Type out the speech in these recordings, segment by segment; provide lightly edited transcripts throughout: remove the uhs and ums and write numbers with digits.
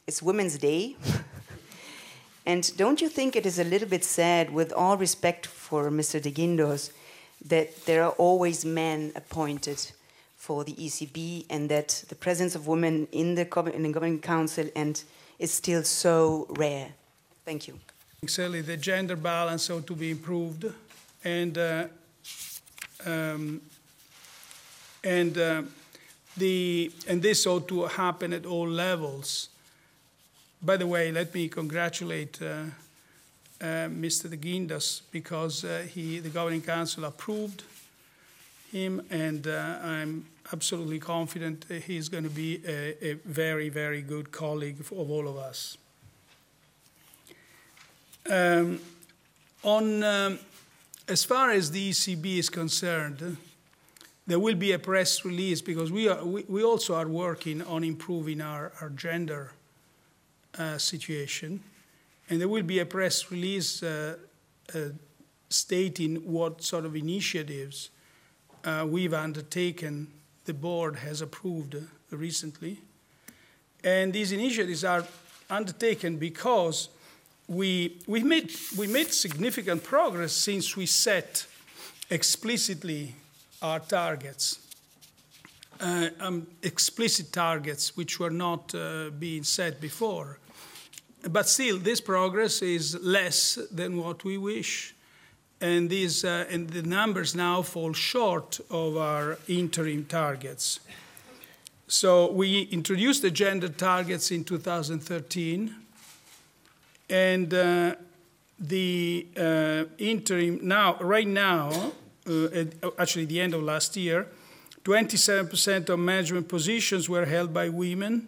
it's Women's Day. And don't you think it is a little bit sad, with all respect for Mr. de Guindos, that there are always men appointed for the ECB, and that the presence of women in the Governing Council is still so rare? Thank you. Exactly, the gender balance ought to be improved, and this ought to happen at all levels. By the way, let me congratulate Mr. de Guindos, because the Governing Council approved him, and I'm absolutely confident he's going to be a very, very good colleague of all of us. As far as the ECB is concerned, there will be a press release, because we also are working on improving our gender situation, and there will be a press release stating what sort of initiatives we've undertaken, the board has approved recently. And these initiatives are undertaken because we made significant progress since we set explicitly our targets, explicit targets which were not being set before. But still, this progress is less than what we wish, and the numbers now fall short of our interim targets. So we introduced the gender targets in 2013, and the interim right now, actually the end of last year, 27% of management positions were held by women,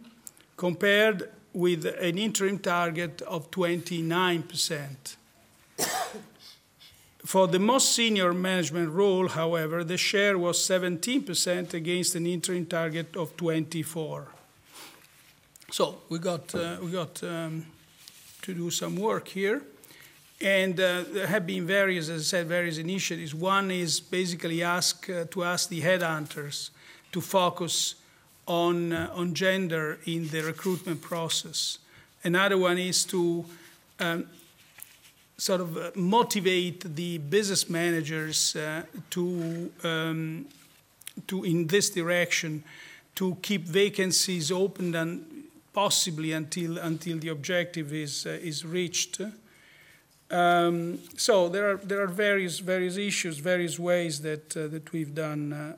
compared with an interim target of 29%. For the most senior management role, however, the share was 17% against an interim target of 24%. So we got to do some work here. And there have been various, as I said, various initiatives. One is basically to ask the headhunters to focus on gender in the recruitment process. Another one is to sort of motivate the business managers to in this direction, to keep vacancies open and possibly until the objective is reached. So there are various issues, various ways that we've done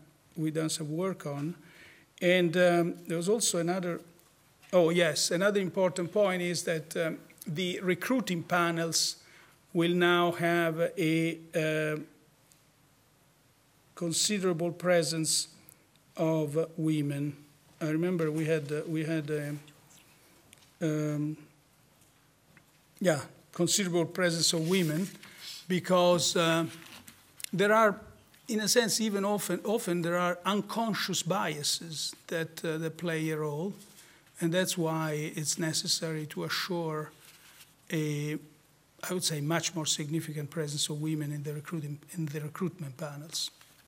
some work on. And there was also another important point is that the recruiting panels will now have a considerable presence of women. I remember we had considerable presence of women, because there are, in a sense, even often there are unconscious biases that play a role, and that's why it's necessary to assure I would say, much more significant presence of women in the recruitment panels.